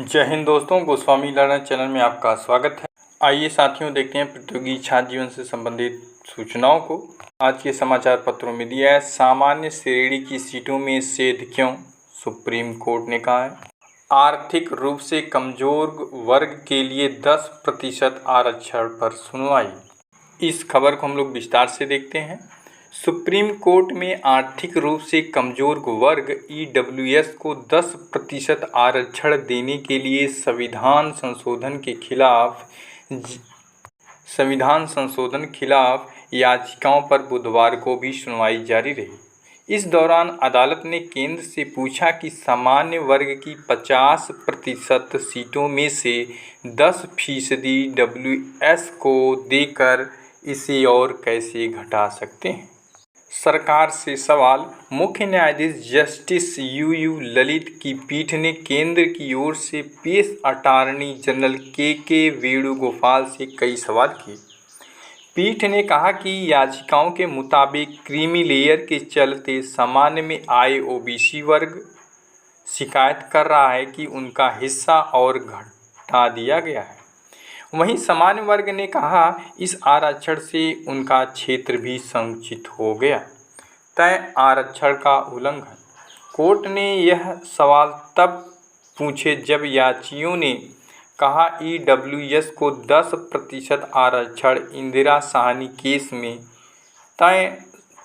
जय हिंद दोस्तों, Goswami learner channel में आपका स्वागत है। आइए साथियों, देखते हैं प्रतियोगी छात्र जीवन से संबंधित सूचनाओं को। आज के समाचार पत्रों में दिया है, सामान्य श्रेणी की सीटों में छेद क्यों, सुप्रीम कोर्ट ने कहा है। आर्थिक रूप से कमजोर वर्ग के लिए 10% आरक्षण पर सुनवाई। इस खबर को हम लोग विस्तार से देखते हैं। सुप्रीम कोर्ट में आर्थिक रूप से कमजोर वर्ग ईडब्ल्यूएस को 10% आरक्षण देने के लिए संविधान संशोधन खिलाफ याचिकाओं पर बुधवार को भी सुनवाई जारी रही। इस दौरान अदालत ने केंद्र से पूछा कि सामान्य वर्ग की 50% सीटों में से 10% ईडब्ल्यूएस को देकर इसे और कैसे घटा सकते हैं। सरकार से सवाल। मुख्य न्यायाधीश जस्टिस यू ललित की पीठ ने केंद्र की ओर से पेश अटॉर्नी जनरल के वेणुगोपाल से कई सवाल किए। पीठ ने कहा कि याचिकाओं के मुताबिक क्रीमी लेयर के चलते सामान्य में आए ओबीसी वर्ग शिकायत कर रहा है कि उनका हिस्सा और घटा दिया गया है। वहीं सामान्य वर्ग ने कहा इस आरक्षण से उनका क्षेत्र भी संकुचित हो गया। तय आरक्षण का उल्लंघन। कोर्ट ने यह सवाल तब पूछे जब याचियों ने कहा ईडब्ल्यूएस को 10% आरक्षण इंदिरा साहनी केस में तय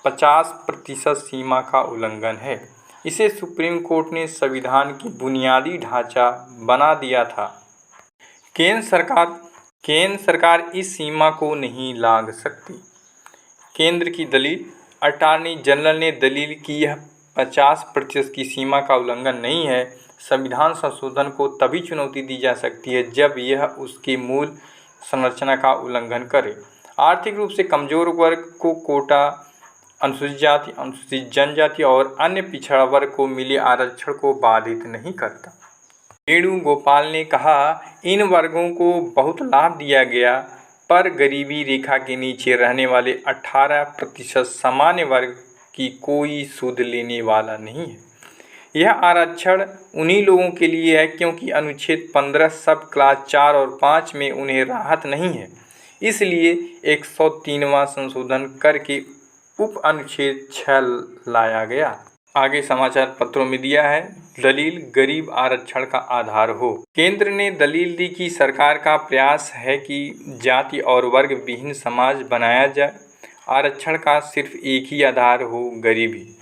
50% सीमा का उल्लंघन है। इसे सुप्रीम कोर्ट ने संविधान की बुनियादी ढांचा बना दिया था। केंद्र सरकार इस सीमा को नहीं लांघ सकती। केंद्र की दलील। अटॉर्नी जनरल ने दलील की यह 50% की सीमा का उल्लंघन नहीं है। संविधान संशोधन को तभी चुनौती दी जा सकती है जब यह उसके मूल संरचना का उल्लंघन करे। आर्थिक रूप से कमजोर वर्ग को कोटा, अनुसूचित जाति, अनुसूचित जनजाति और अन्य पिछड़ा वर्ग को मिले आरक्षण को बाधित नहीं करता। वेणुगोपाल ने कहा इन वर्गों को बहुत लाभ दिया गया, पर गरीबी रेखा के नीचे रहने वाले 18% सामान्य वर्ग की कोई सुध लेने वाला नहीं है। यह आरक्षण उन्हीं लोगों के लिए है क्योंकि अनुच्छेद 15 सब क्लास 4 और 5 में उन्हें राहत नहीं है। इसलिए 103वां संशोधन करके उप अनुच्छेद 6 लाया गया। आगे समाचार पत्रों में दिया है, दलील गरीब आरक्षण का आधार हो। केंद्र ने दलील दी कि सरकार का प्रयास है कि जाति और वर्ग विहीन समाज बनाया जाए। आरक्षण का सिर्फ एक ही आधार हो, गरीबी।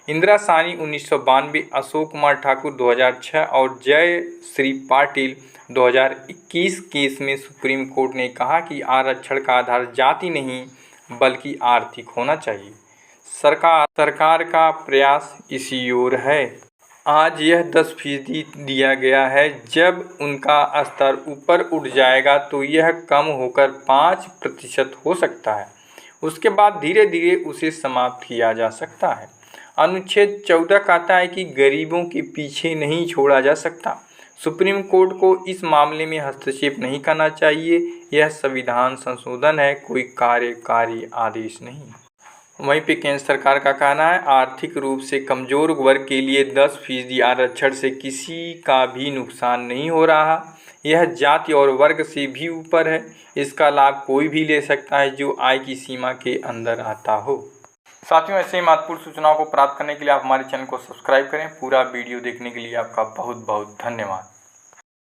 इंदिरा साहनी 1992, अशोक कुमार ठाकुर 2006 और जय श्री पाटिल 2021 केस में सुप्रीम कोर्ट ने कहा कि आरक्षण का आधार जाति नहीं बल्कि आर्थिक होना चाहिए। सरकार का प्रयास इसी ओर है। आज यह 10% दिया गया है। जब उनका स्तर ऊपर उठ जाएगा तो यह कम होकर 5% हो सकता है। उसके बाद धीरे धीरे उसे समाप्त किया जा सकता है। अनुच्छेद 14 कहता है कि गरीबों के पीछे नहीं छोड़ा जा सकता। सुप्रीम कोर्ट को इस मामले में हस्तक्षेप नहीं करना चाहिए। यह संविधान संशोधन है, कोई कार्यकारी आदेश नहीं। वहीं पे केंद्र सरकार का कहना है आर्थिक रूप से कमजोर वर्ग के लिए 10% आरक्षण से किसी का भी नुकसान नहीं हो रहा। यह जाति और वर्ग से भी ऊपर है। इसका लाभ कोई भी ले सकता है जो आय की सीमा के अंदर आता हो। साथियों, ऐसे ही महत्वपूर्ण सूचनाओं को प्राप्त करने के लिए आप हमारे चैनल को सब्सक्राइब करें। पूरा वीडियो देखने के लिए आपका बहुत बहुत धन्यवाद।